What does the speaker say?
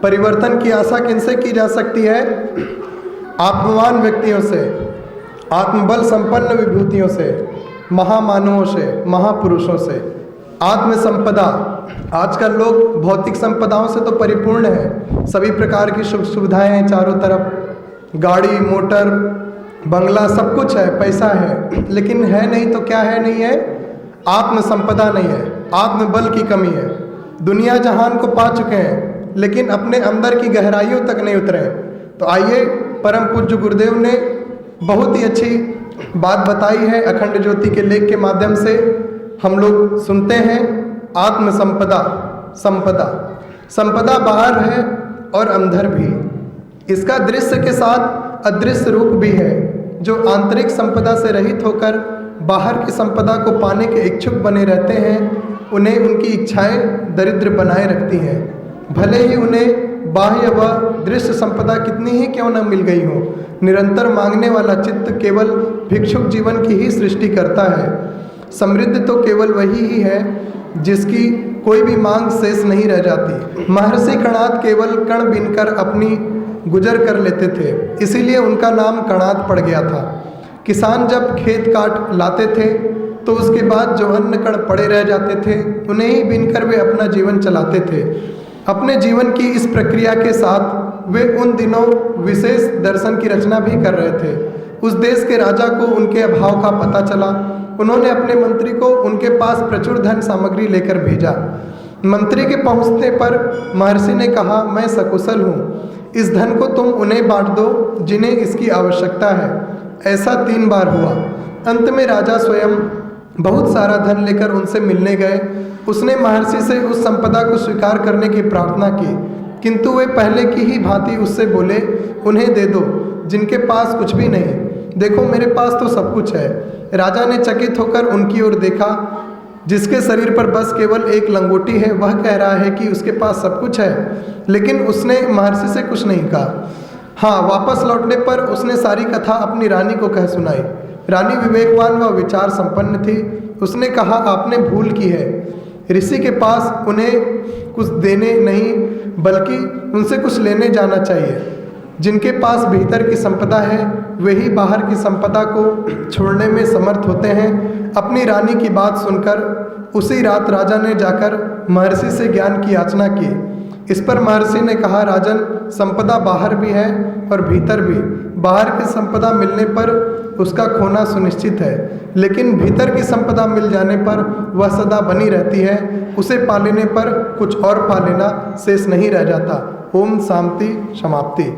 परिवर्तन की आशा किनसे की जा सकती है? आत्मवान व्यक्तियों से, आत्मबल संपन्न विभूतियों से, महामानवों से, महापुरुषों से। आत्म संपदा, आजकल लोग भौतिक संपदाओं से तो परिपूर्ण है, सभी प्रकार की सुख सुविधाएं हैं चारों तरफ, गाड़ी मोटर बंगला सब कुछ है, पैसा है, लेकिन है नहीं तो क्या है? नहीं है, आत्म संपदा नहीं है, आत्मबल की कमी है। दुनिया जहान को पा चुके हैं लेकिन अपने अंदर की गहराइयों तक नहीं उतरे। तो आइए, परम पूज्य गुरुदेव ने बहुत ही अच्छी बात बताई है, अखंड ज्योति के लेख के माध्यम से हम लोग सुनते हैं। आत्म संपदा, संपदा, संपदा बाहर है और अंदर भी। इसका दृश्य के साथ अदृश्य रूप भी है। जो आंतरिक संपदा से रहित होकर बाहर की संपदा को पाने के इच्छुक बने रहते हैं, उन्हें उनकी इच्छाएं दरिद्र बनाए रखती हैं, भले ही उन्हें बाह्य व दृश्य संपदा कितनी ही क्यों न मिल गई हो। निरंतर मांगने वाला चित्त केवल भिक्षुक जीवन की ही सृष्टि करता है। समृद्ध तो केवल वही ही है जिसकी कोई भी मांग शेष नहीं रह जाती। महर्षि कणाद केवल कण बीनकर अपनी गुजर कर लेते थे, इसीलिए उनका नाम कणाद पड़ गया था। किसान जब खेत काट लाते थे तो उसके बाद जो अन्न कण पड़े रह जाते थे, उन्हें ही बीनकर वे अपना जीवन चलाते थे। अपने जीवन की इस प्रक्रिया के साथ वे उन दिनों विशेष दर्शन की रचना भी कर रहे थे। उस देश के राजा को उनके अभाव का पता चला। उन्होंने अपने मंत्री को उनके पास प्रचुर धन सामग्री लेकर भेजा। मंत्री के पहुंचने पर महर्षि ने कहा, मैं सकुशल हूँ, इस धन को तुम उन्हें बांट दो जिन्हें इसकी आवश्यकता है। ऐसा 3 बार हुआ। अंत में राजा स्वयं बहुत सारा धन लेकर उनसे मिलने गए। उसने महर्षि से उस संपदा को स्वीकार करने की प्रार्थना की, किंतु वे पहले की ही भांति उससे बोले, उन्हें दे दो जिनके पास कुछ भी नहीं, देखो मेरे पास तो सब कुछ है। राजा ने चकित होकर उनकी ओर देखा। जिसके शरीर पर बस केवल एक लंगोटी है, वह कह रहा है कि उसके पास सब कुछ है, लेकिन उसने महर्षि से कुछ नहीं कहा। हाँ, वापस लौटने पर उसने सारी कथा अपनी रानी को कह सुनाई। रानी विवेकवान व विचार संपन्न थी। उसने कहा, आपने भूल की है। ऋषि के पास उन्हें कुछ देने नहीं बल्कि उनसे कुछ लेने जाना चाहिए। जिनके पास भीतर की संपदा है वही बाहर की संपदा को छोड़ने में समर्थ होते हैं। अपनी रानी की बात सुनकर उसी रात राजा ने जाकर महर्षि से ज्ञान की याचना की। इस पर महर्षि ने कहा, राजन, संपदा बाहर भी है और भीतर भी। बाहर की संपदा मिलने पर उसका खोना सुनिश्चित है, लेकिन भीतर की संपदा मिल जाने पर वह सदा बनी रहती है। उसे पा लेने पर कुछ और पा लेना शेष नहीं रह जाता। ओम शांति समाप्ति।